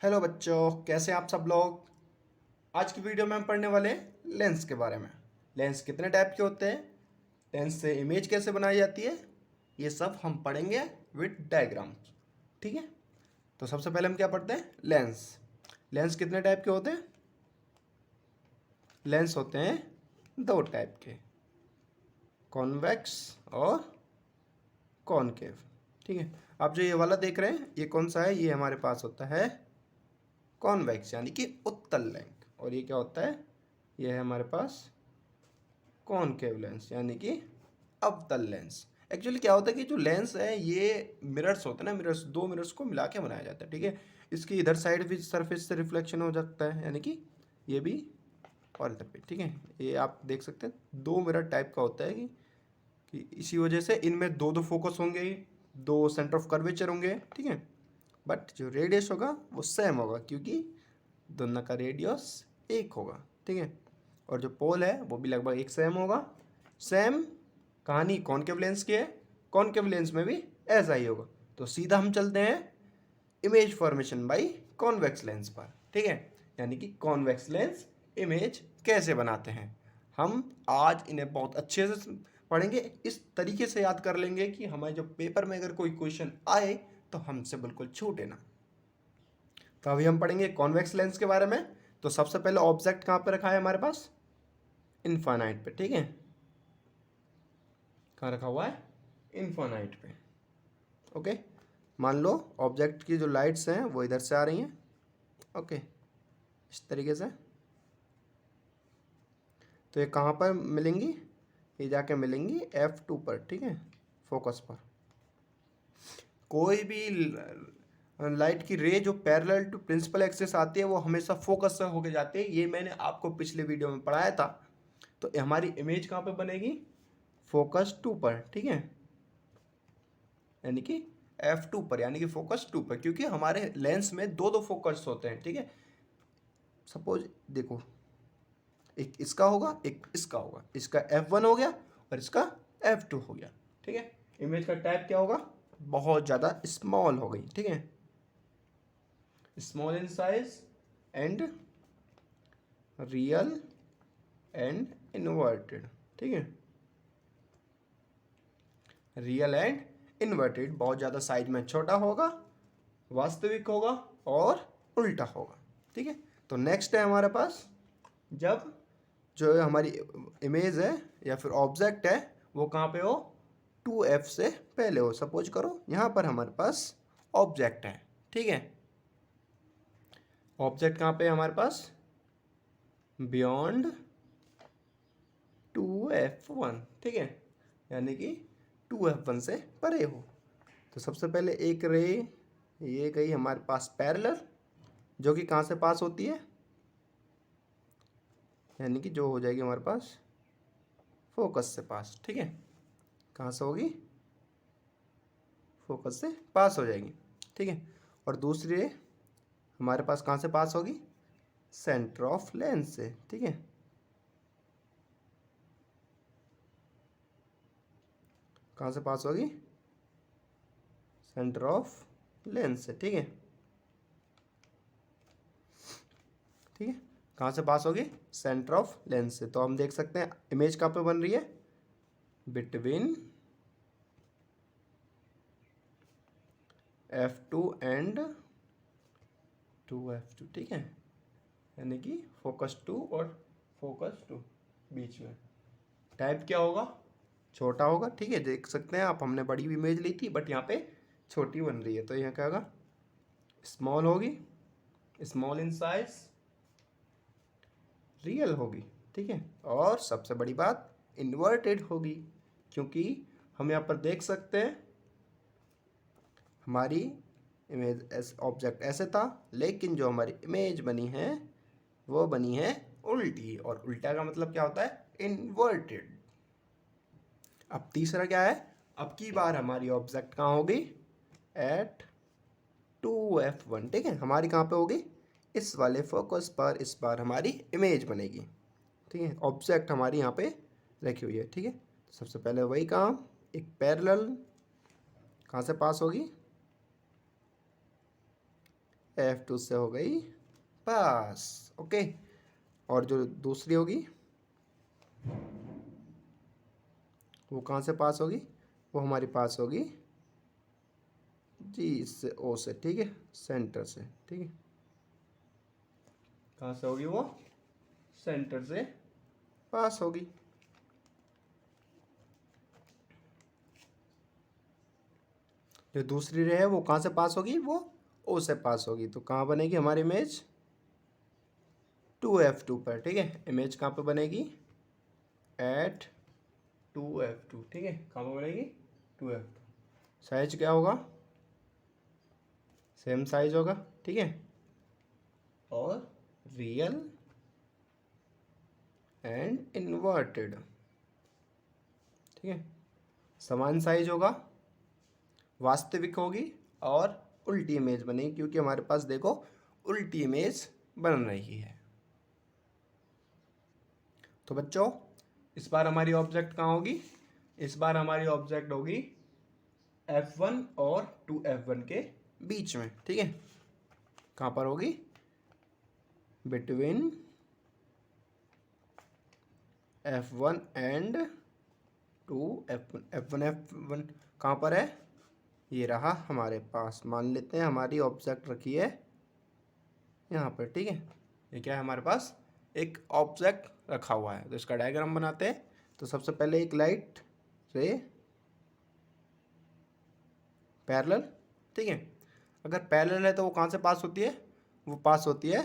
Hello बच्चों, कैसे हैं आप सब लोग। आज की वीडियो में हम पढ़ने वाले हैं लेंस के बारे में। लेंस कितने टाइप के होते हैं, लेंस से इमेज कैसे बनाई जाती है, ये सब हम पढ़ेंगे विद डायग्राम्स। ठीक है, तो सबसे पहले हम क्या पढ़ते हैं, लेंस। लेंस कितने टाइप के होते हैं। लेंस होते हैं दो टाइप के, कॉन्वेक्स और कॉनकेव। ठीक है, आप जो ये वाला देख रहे हैं ये कौन सा है, ये हमारे पास होता है कॉन्वेक्स यानी कि उत्तल लेंस। और ये क्या होता है, ये है हमारे पास कॉनकेव लेंस यानी कि अवतल लेंस। एक्चुअली क्या होता है कि जो लेंस है ये मिरर्स होते हैं ना, मिरर्स, दो मिरर्स को मिला के बनाया जाता है। ठीक है, इसकी इधर साइड भी सरफेस से रिफ्लेक्शन हो जाता है यानी कि ये भी और इधर पे। ठीक है, ये आप देख सकते हैं दो मिरर टाइप का होता है कि इसी वजह से इनमें दो दो फोकस होंगे, दो सेंटर ऑफ कर्वेचर होंगे। ठीक है, बट जो रेडियस होगा वो सेम होगा क्योंकि दोनों का रेडियस एक होगा। ठीक है, और जो पोल है वो भी लगभग एक सेम होगा। सेम कहानी कॉनकेव लेंस की है, कॉनकेव लेंस में भी ऐसा ही होगा। तो सीधा हम चलते हैं image formation by convex lens पर। ठीक है, यानी कि कॉन्वेक्स लेंस इमेज कैसे बनाते हैं, हम आज इन्हें बहुत अच्छे से पढ़ेंगे। इस तरीके से याद कर लेंगे कि हमारे जो पेपर में अगर कोई क्वेश्चन आए तो हमसे बिल्कुल छूटे ना। तो अभी हम पढ़ेंगे कॉन्वेक्स लेंस के बारे में। तो सबसे पहले ऑब्जेक्ट कहाँ पे रखा है हमारे पास, इन्फानाइट पे। ठीक है, कहाँ रखा हुआ है, इन्फानाइट पे। ओके, मान लो ऑब्जेक्ट की जो लाइट्स हैं वो इधर से आ रही हैं। ओके, इस तरीके से। तो ये कहाँ पर मिलेंगी, ये जाके मिलेंगी F2 पर। ठीक है, फोकस पर। कोई भी लाइट की रे जो पैरेलल टू प्रिंसिपल एक्सिस आती है वो हमेशा फोकस से होके जाती है, ये मैंने आपको पिछले वीडियो में पढ़ाया था। तो हमारी इमेज कहाँ पे बनेगी, फोकस 2 पर। ठीक है, यानी कि F2 पर, यानी कि फोकस 2 पर, क्योंकि हमारे लेंस में दो दो फोकस होते हैं। ठीक है, सपोज देखो, एक इसका होगा एक इसका होगा, इसका F1 हो गया और इसका F2 हो गया। ठीक है, इमेज का टाइप क्या होगा, बहुत ज़्यादा स्मॉल हो गई। ठीक है, small in size and real and inverted. ठीक है, रियल एंड इन्वर्टेड, बहुत ज़्यादा साइज में छोटा होगा, वास्तविक होगा और उल्टा होगा। ठीक है, तो नेक्स्ट है हमारे पास, जब जो हमारी इमेज है या फिर ऑब्जेक्ट है वो कहाँ पे हो, 2F से पहले हो। सपोज करो यहाँ पर हमारे पास ऑब्जेक्ट है। ठीक है, ऑब्जेक्ट कहाँ पे है हमारे पास, बियॉन्ड 2F1। ठीक है, यानी कि 2F1 से परे हो। तो सबसे पहले एक रे ये गई हमारे पास पैरेलल, जो कि कहाँ से पास होती है, यानी कि जो हो जाएगी हमारे पास फोकस से पास। ठीक है, कहाँ से होगी, फोकस से पास हो जाएगी। ठीक है, और दूसरी रे हमारे पास कहाँ से पास होगी, सेंटर ऑफ लेंस से। ठीक है, कहाँ से पास होगी, सेंटर ऑफ लेंस से। ठीक है, ठीक है, कहाँ से पास होगी, सेंटर ऑफ लेंस से। तो हम देख सकते हैं इमेज कहाँ पे बन रही है, बिटवीन F2 एंड 2F2। ठीक है, यानी कि फोकस 2 और फोकस 2 बीच में। टाइप क्या होगा, छोटा होगा। ठीक है, देख सकते हैं आप, हमने बड़ी भी इमेज ली थी बट यहाँ पे छोटी बन रही है। तो यहाँ क्या होगा, स्मॉल होगी, स्मॉल इन साइज, रियल होगी। ठीक है, और सबसे बड़ी बात इन्वर्टेड होगी, क्योंकि हम यहाँ पर देख सकते हैं हमारी इमेज ऐसे, ऑब्जेक्ट ऐसे था, लेकिन जो हमारी इमेज बनी है वो बनी है उल्टी। और उल्टा का मतलब क्या होता है, इन्वर्टेड। अब तीसरा क्या है, अब की बार हमारी ऑब्जेक्ट कहाँ होगी, एट 2F1। ठीक है, हमारी कहाँ पे होगी, इस वाले फोकस पर इस बार हमारी इमेज बनेगी। ठीक है, ऑब्जेक्ट हमारी यहाँ पे रखी हुई है। ठीक है, तो सबसे पहले वही काम, एक पैरेलल कहाँ से पास होगी, F2 से हो गई पास। ओके, और जो दूसरी होगी वो कहाँ से पास होगी? वो हमारी पास होगी जी इससे, ओ से, ठीक है, सेंटर से, ठीक है। कहाँ से होगी वो? सेंटर से पास होगी। जो दूसरी रे है वो कहाँ से पास होगी? वो ओ से पास होगी। तो कहाँ बनेगी हमारी इमेज? 2F2 पर, ठीक है। इमेज कहाँ पे बनेगी? एट 2F2, ठीक है। कहाँ पे बनेगी? 2F2। साइज क्या होगा? सेम साइज होगा, ठीक है। और रियल एंड इन्वर्टेड, ठीक है। समान साइज होगा, वास्तविक होगी और उल्टी इमेज बनेगी, क्योंकि हमारे पास देखो उल्टी इमेज बन रही है। तो बच्चों इस बार हमारी ऑब्जेक्ट कहाँ होगी? इस बार हमारी ऑब्जेक्ट होगी F1 और 2F1 के बीच में, ठीक है। कहाँ पर होगी? Between F1 and 2F1। F1 कहाँ पर है? ये रहा हमारे पास। मान लेते हैं हमारी ऑब्जेक्ट रखी है यहाँ पर, ठीक है। ये क्या है हमारे पास? एक ऑब्जेक्ट रखा हुआ है। तो इसका डायग्राम बनाते हैं। तो सबसे पहले एक लाइट रे पैरेलल, ठीक है। अगर पैरेलल है तो वो कहाँ से पास होती है? वो पास होती है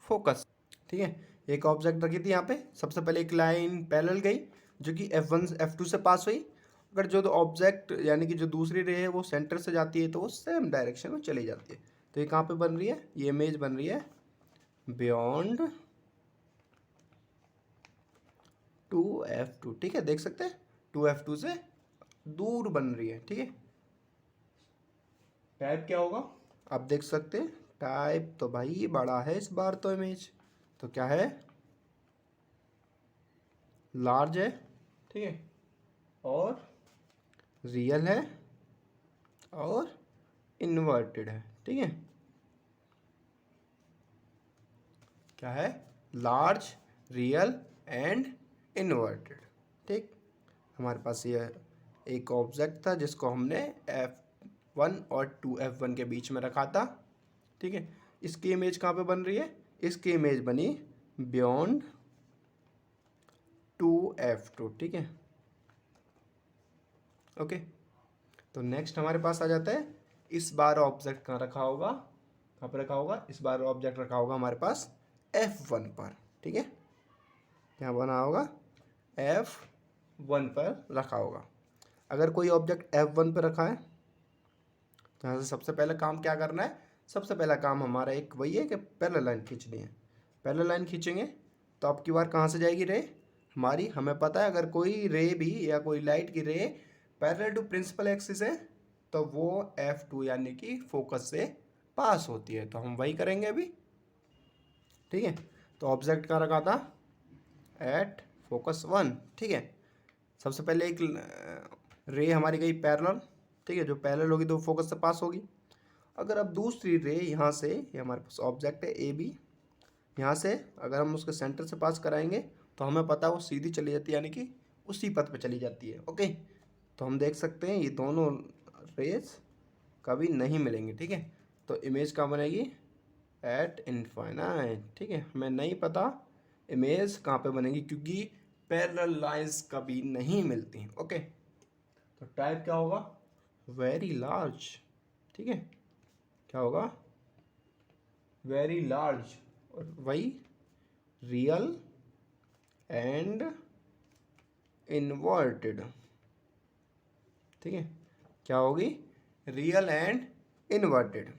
फोकस, ठीक है। एक ऑब्जेक्ट रखी थी यहाँ पे, सबसे पहले एक लाइन पैरेलल गई जो कि F1 F2 से पास हुई। अगर जो ऑब्जेक्ट यानी कि जो दूसरी रे है वो सेंटर से जाती है तो वो सेम डायरेक्शन में चली जाती है। तो ये कहाँ पे बन रही है? ये इमेज बन रही है बियॉन्ड 2F2, ठीक है। देख सकते हैं 2F2 से दूर बन रही है, ठीक है। टाइप क्या होगा? आप देख सकते हैं टाइप तो भाई बड़ा है इस बार तो इमेज। तो क्या है? लार्ज है, ठीक है। और रियल है और इन्वर्टेड है, ठीक है। क्या है? लार्ज, रियल एंड इन्वर्टेड, ठीक। हमारे पास ये एक ऑब्जेक्ट था जिसको हमने F1 और 2F1 के बीच में रखा था, ठीक है। इसकी इमेज कहाँ पे बन रही है? इसकी इमेज बनी बियॉन्ड 2F2, ठीक है। ओके, तो नेक्स्ट हमारे पास आ जाता है इस बार ऑब्जेक्ट कहाँ रखा होगा? कहाँ पर रखा होगा? इस बार ऑब्जेक्ट रखा होगा हमारे पास F1 पर, ठीक है। क्या बना होगा? F1 पर रखा होगा। अगर कोई ऑब्जेक्ट F1 पर रखा है तो यहाँ से सबसे पहले काम क्या करना है? सबसे पहला काम हमारा एक वही है कि पैरेलल लाइन खींचनी है। पैरेलल लाइन खींचेंगे तो आपकी बार कहाँ से जाएगी रे? हमारी, हमें पता है अगर कोई रे भी या कोई लाइट की ray parallel to principal axis है तो वो F2 यानी कि फोकस से पास होती है। तो हम वही करेंगे अभी, ठीक है। तो ऑब्जेक्ट कहाँ रखा था? एट फोकस 1, ठीक है। सबसे पहले एक रे हमारी गई पैरेलल, ठीक है। जो पैरेलल होगी तो फोकस से पास होगी। अगर अब दूसरी रे यहाँ से, ये हमारे पास ऑब्जेक्ट है AB, यहाँ से अगर हम उसके सेंटर से पास कराएंगे तो हमें पता है वो सीधी चली जाती है, यानी कि उसी पथ पे चली जाती है। ओके, तो हम देख सकते हैं ये दोनों रेज कभी नहीं मिलेंगी, ठीक है। तो इमेज कहाँ बनेगी? एट इनफाइनाइट, ठीक है। हमें नहीं पता इमेज कहाँ पे बनेगी क्योंकि पैरेलल लाइंस कभी नहीं मिलती। ओके, तो टाइप क्या होगा? वेरी लार्ज, ठीक है। क्या होगा? Very large. और वही रियल एंड इन्वर्टेड, ठीक है। क्या होगी? Real and inverted.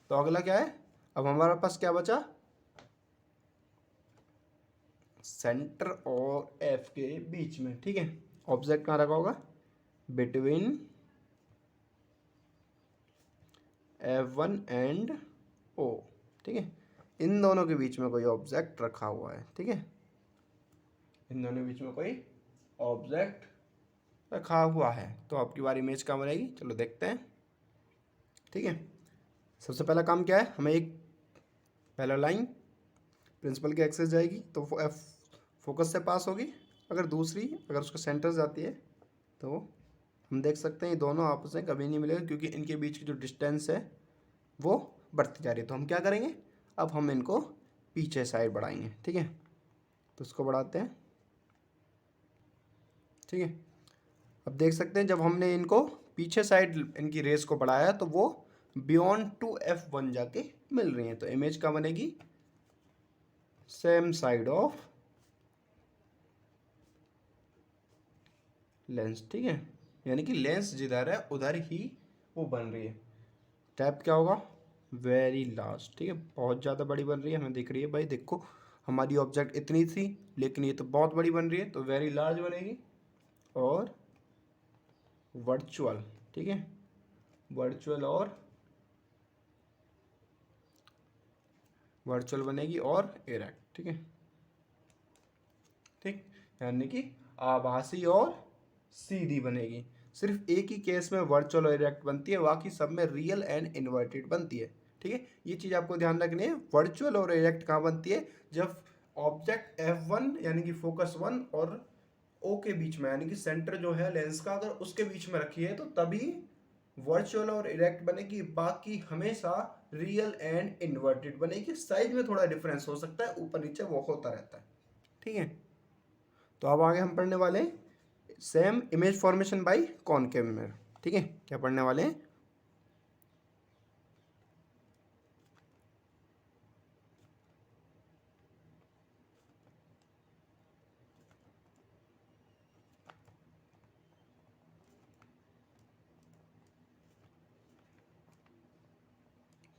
तो अगला क्या है? अब हमारे पास क्या बचा? सेंटर और F के बीच में, ठीक है। ऑब्जेक्ट कहाँ रखा होगा? बिटवीन F1 एंड O, ठीक है। इन दोनों के बीच में कोई ऑब्जेक्ट रखा हुआ है, ठीक है। इन दोनों के बीच में कोई ऑब्जेक्ट रखा हुआ है। तो आपकी बार इमेज कहाँ बनेगी? चलो देखते हैं, ठीक है। सबसे पहला काम क्या है? हमें एक पहला लाइन प्रिंसिपल के एक्सेस जाएगी तो वो एफ फोकस से पास होगी। अगर उसको सेंटर जाती है तो हम देख सकते हैं ये दोनों आपस में कभी नहीं मिलेगा, क्योंकि इनके बीच की जो डिस्टेंस है वो बढ़ती जा रही है। तो हम क्या करेंगे, अब हम इनको पीछे साइड बढ़ाएंगे। ठीक है, तो इसको बढ़ाते हैं। ठीक है, अब देख सकते हैं जब हमने इनको पीछे साइड इनकी रेस को बढ़ाया तो वो बियॉन्ड टू F1 जाके मिल रही हैं। तो इमेज क्या बनेगी, सेम साइड ऑफ लेंस। ठीक है, यानी कि लेंस जिधर है उधर ही वो बन रही है। टैप क्या होगा, वेरी लार्ज। ठीक है, बहुत ज़्यादा बड़ी बन रही है, हमें दिख रही है भाई, देखो हमारी ऑब्जेक्ट इतनी थी लेकिन ये तो बहुत बड़ी बन रही है, तो वेरी लार्ज बनेगी। और वर्चुअल, ठीक है, वर्चुअल बनेगी और इरेक्ट। ठीक है, ठीक, यानी कि आभासी और सीधी बनेगी। सिर्फ एक ही केस में वर्चुअल और इरेक्ट बनती है, बाकी सब में रियल एंड इन्वर्टेड बनती है। ठीक है, ये चीज़ आपको ध्यान रखनी है। वर्चुअल और इरेक्ट कहाँ बनती है, जब ऑब्जेक्ट F1 यानी कि फोकस 1 और O के बीच में, यानी कि सेंटर जो है लेंस का अगर उसके बीच में रखी है तो तभी वर्चुअल और इरेक्ट बनेगी। बाकी हमेशा रियल एंड इन्वर्टेड बनेगी। साइज में थोड़ा डिफरेंस हो सकता है, ऊपर नीचे वो होता रहता है। ठीक है, तो अब आगे हम पढ़ने वाले हैं same image formation by concave mirror. ठीक है, क्या पढ़ने वाले हैं,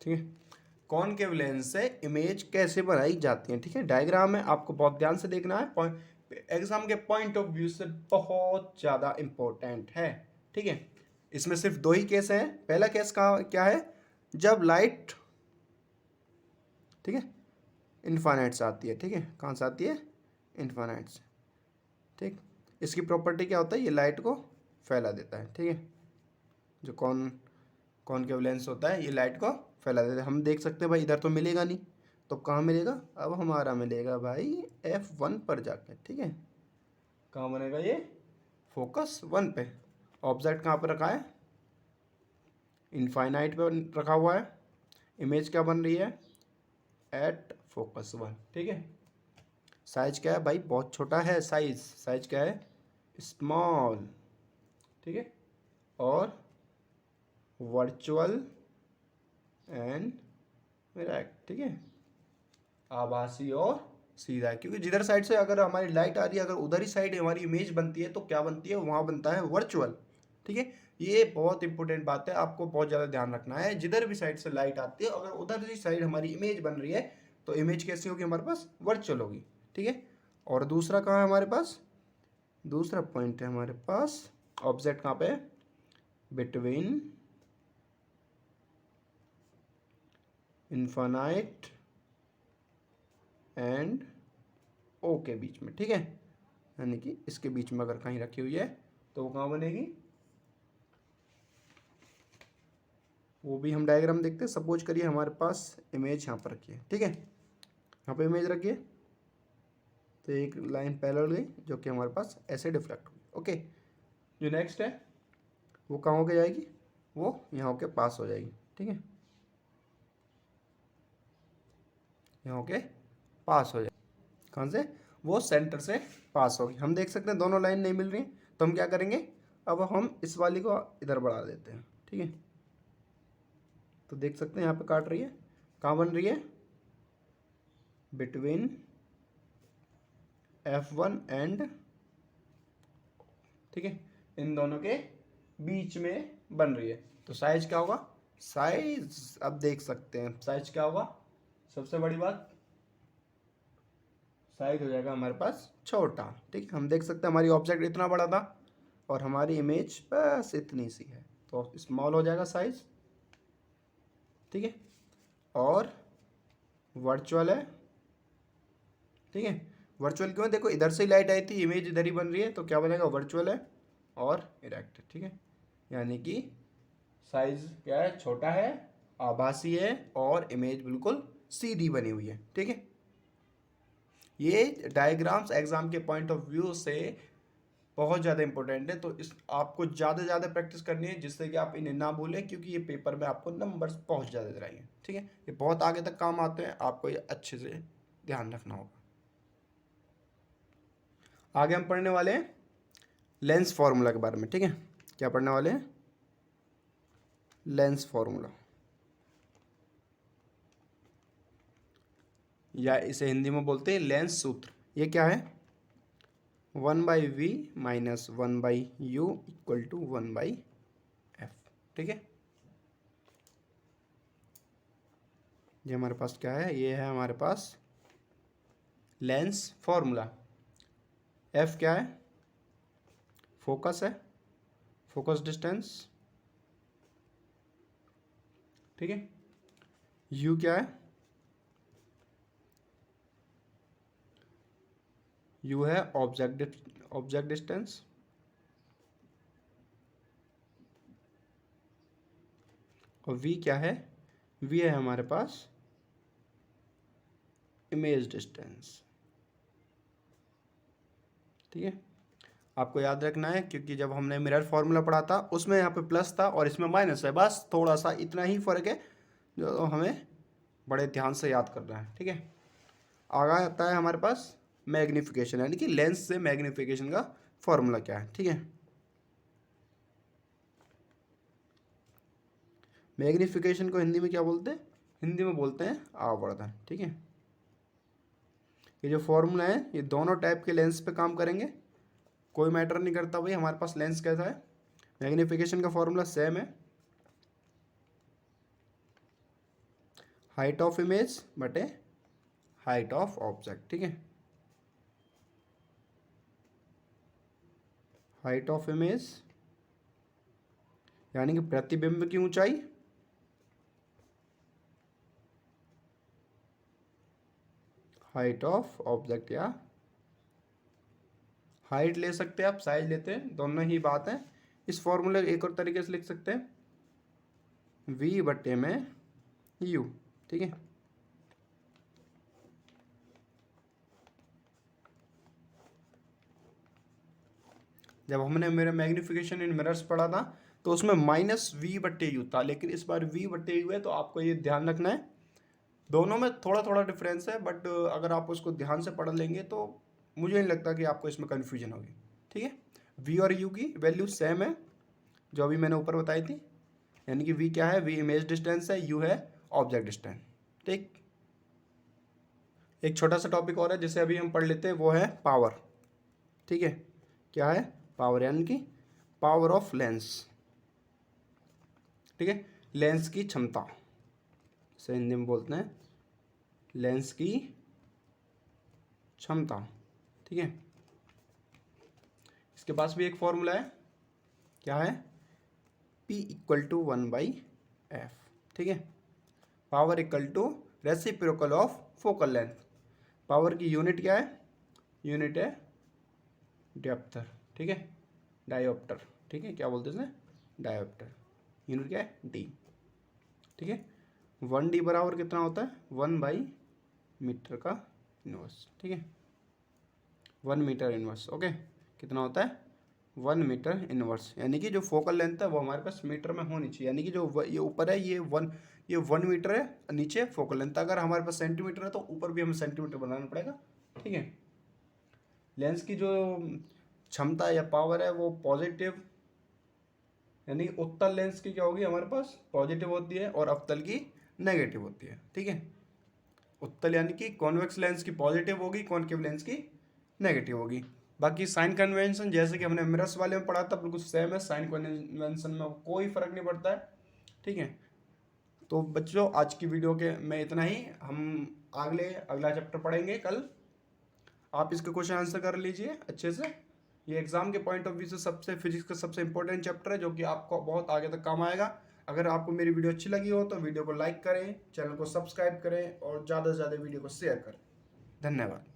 ठीक है, कॉनकेव लेंस से इमेज कैसे बनाई जाती है। ठीक है, डायग्राम में आपको बहुत ध्यान से देखना है, एग्जाम के पॉइंट ऑफ व्यू से बहुत ज़्यादा इंपॉर्टेंट है। ठीक है, इसमें सिर्फ दो ही केस हैं। पहला केस का क्या है, जब लाइट, ठीक है, इन्फानाइट से आती है। ठीक है, कहाँ से आती है, इन्फानाइट से। ठीक, इसकी प्रॉपर्टी क्या होता है, ये लाइट को फैला देता है। ठीक है, जो कॉनकेव लेंस होता है ये लाइट को फैला देता है। हम देख सकते हैं भाई इधर तो मिलेगा नहीं, तो कहाँ मिलेगा, अब हमारा मिलेगा भाई F1 पर जाकर। ठीक है, कहाँ बनेगा ये, फोकस 1 पे। ऑब्जेक्ट कहाँ पर रखा है, इनफाइनाइट पे रखा हुआ है। इमेज क्या बन रही है, एट फोकस 1। ठीक है, साइज क्या है भाई, बहुत छोटा है साइज क्या है, स्मॉल। ठीक है, और वर्चुअल एंड इरेक्ट। ठीक है, आभासी और सीधा है, क्योंकि जिधर साइड से अगर हमारी लाइट आ रही है, अगर उधर ही साइड हमारी इमेज बनती है तो क्या बनती है, वहाँ बनता है वर्चुअल। ठीक है, ये बहुत इंपॉर्टेंट बात है, आपको बहुत ज़्यादा ध्यान रखना है। जिधर भी साइड से लाइट आती है, अगर उधर ही साइड हमारी इमेज बन रही है तो इमेज कैसी होगी, हमारे पास वर्चुअल होगी। ठीक है, और दूसरा कहाँ है हमारे पास, दूसरा पॉइंट है हमारे पास, ऑब्जेक्ट कहाँ पे, बिटवीन इन्फानाइट एंड ओ के बीच में। ठीक है, यानी कि इसके बीच में अगर कहीं रखी हुई है तो वो कहाँ बनेगी, वो भी हम डायग्राम देखते हैं। सपोज करिए हमारे पास इमेज यहाँ पर रखी है। ठीक है, यहाँ पे इमेज रखिए, तो एक लाइन पैरेलल गई जो कि हमारे पास ऐसे डिफ्लेक्ट हुई। ओके, जो नेक्स्ट है वो कहाँ होके जाएगी, वो यहाँ होके पास हो जाएगी। ठीक है, यहाँ होके पास हो जाएगी, कहाँ से, वो सेंटर से पास होगी। हम देख सकते हैं दोनों लाइन नहीं मिल रही हैं, तो हम क्या करेंगे, अब हम इस वाली को इधर बढ़ा देते हैं। ठीक है, तो देख सकते हैं यहाँ पे काट रही है, कहाँ बन रही है, बिटवीन F1 एंड, ठीक है, इन दोनों के बीच में बन रही है। तो साइज क्या होगा, साइज अब देख सकते हैं साइज क्या होगा, सबसे बड़ी बात साइज हो जाएगा हमारे पास छोटा। ठीक है, हम देख सकते हैं हमारी ऑब्जेक्ट इतना बड़ा था और हमारी इमेज बस इतनी सी है, तो स्मॉल हो जाएगा साइज। ठीक है, और वर्चुअल है। ठीक है, वर्चुअल क्यों है, देखो इधर से लाइट आई थी, इमेज इधर ही बन रही है, तो क्या बनेगा, वर्चुअल है और इरेक्ट। ठीक है, यानी कि साइज क्या है, छोटा है, आभासी है और इमेज बिल्कुल सीधी बनी हुई है। ठीक है, ये डायग्राम्स एग्जाम के पॉइंट ऑफ व्यू से बहुत ज़्यादा इंपॉर्टेंट है, तो इस आपको ज़्यादा से ज़्यादा प्रैक्टिस करनी है जिससे कि आप इन्हें ना भूलें, क्योंकि ये पेपर में आपको नंबर्स बहुत ज़्यादा दिलाएंगे। ठीक है, ये बहुत आगे तक काम आते हैं, आपको ये अच्छे से ध्यान रखना होगा। आगे हम पढ़ने वाले हैं लेंस फार्मूला के बारे में। ठीक है, क्या पढ़ने वाले हैं? लेंस फार्मूला, या इसे हिंदी में बोलते हैं लेंस सूत्र। ये क्या है? 1/v minus 1/u equal to 1/f। ठीक है, ये हमारे पास क्या है? ये है हमारे पास लेंस फॉर्मूला। f क्या है? फोकस है, फोकस डिस्टेंस। ठीक है, u क्या है? u है ऑब्जेक्ट डिस्टेंस। और v क्या है? v है हमारे पास इमेज डिस्टेंस। ठीक है, आपको याद रखना है, क्योंकि जब हमने मिरर फार्मूला पढ़ा था उसमें यहाँ पे प्लस था और इसमें माइनस है, बस थोड़ा सा इतना ही फर्क है जो हमें बड़े ध्यान से याद करना है। ठीक है, आगे आता है हमारे पास मैग्नीफिकेशन, यानी कि लेंस से मैग्नीफिकेशन का फॉर्मूला क्या है। ठीक है, मैग्नीफिकेशन को हिंदी में क्या बोलते हैं? हिंदी में बोलते हैं आवर्धन। ठीक है, ये जो फॉर्मूला है ये दोनों टाइप के लेंस पे काम करेंगे, कोई मैटर नहीं करता भाई हमारे पास लेंस कैसा है। मैग्नीफिकेशन का फॉर्मूला सेम है, हाइट ऑफ इमेज बटे हाइट ऑफ ऑब्जेक्ट। ठीक है, हाइट ऑफ इमेज यानी कि प्रतिबिंब की ऊंचाई, हाइट ऑफ ऑब्जेक्ट, या हाइट ले सकते हैं आप, साइज लेते हैं, दोनों ही बात है। इस फॉर्मूले एक और तरीके से लिख सकते हैं v बटे में u। ठीक है, जब हमने मेरा मैग्नीफिकेशन इन मिरर्स पढ़ा था तो उसमें -v/u था, लेकिन इस बार v/u है, तो आपको ये ध्यान रखना है। दोनों में थोड़ा थोड़ा डिफरेंस है, बट अगर आप उसको ध्यान से पढ़ लेंगे तो मुझे नहीं लगता कि आपको इसमें कन्फ्यूजन होगी। ठीक है, v और u की वैल्यू सेम है जो अभी मैंने ऊपर बताई थी, यानी कि v क्या है? v इमेज डिस्टेंस है, u है ऑब्जेक्ट डिस्टेंस। ठीक, एक छोटा सा टॉपिक और है जिसे अभी हम पढ़ लेते हैं, वो है पावर। ठीक है, क्या है? पावर, यानी कि पावर ऑफ लेंस। ठीक है, लेंस की क्षमता, इसे हिंदी में बोलते हैं लेंस की क्षमता। ठीक है, इसके पास भी एक फॉर्मूला है, क्या है? P equal to 1/f। ठीक है, power equal to reciprocal of focal length. Power की यूनिट क्या है? यूनिट है डायोप्टर। ठीक है, डायोप्टर। ठीक है, क्या बोलते हैं इसे? डायोप्टर। यूनिट क्या है? d। ठीक है, 1d बराबर कितना होता है? 1/मीटर का इनवर्स। ठीक है, 1 मीटर इनवर्स। ओके, कितना होता है? 1 मीटर इनवर्स, यानी कि जो फोकल लेंथ है वो हमारे पास मीटर में होनी चाहिए, यानी कि जो ये ऊपर है ये 1 मीटर है, नीचे फोकल लेंथ। अगर हमारे पास सेंटीमीटर है तो ऊपर भी हमें सेंटीमीटर बनाना पड़ेगा। ठीक है, लेंस की जो क्षमता या पावर है वो पॉजिटिव, यानी उत्तल लेंस की क्या होगी? हमारे पास पॉजिटिव होती है और अवतल की नेगेटिव होती है। ठीक है, उत्तल यानी कि कॉन्वेक्स लेंस की पॉजिटिव होगी, कॉनकेव लेंस की नेगेटिव होगी। बाकी साइन कन्वेंशन जैसे कि हमने मिरर्स वाले में पढ़ा था बिल्कुल सेम है, साइन कन्वेंशन में कोई फर्क नहीं पड़ता है। ठीक है, तो बच्चों आज की वीडियो के में इतना ही। हम अगला चैप्टर पढ़ेंगे कल। आप इसके क्वेश्चन आंसर कर लीजिए अच्छे से। ये एग्जाम के पॉइंट ऑफ व्यू से फिजिक्स का सबसे इंपॉर्टेंट चैप्टर है, जो कि आपको बहुत आगे तक काम आएगा। अगर आपको मेरी वीडियो अच्छी लगी हो तो वीडियो को लाइक करें, चैनल को सब्सक्राइब करें और ज़्यादा से ज़्यादा वीडियो को शेयर करें। धन्यवाद।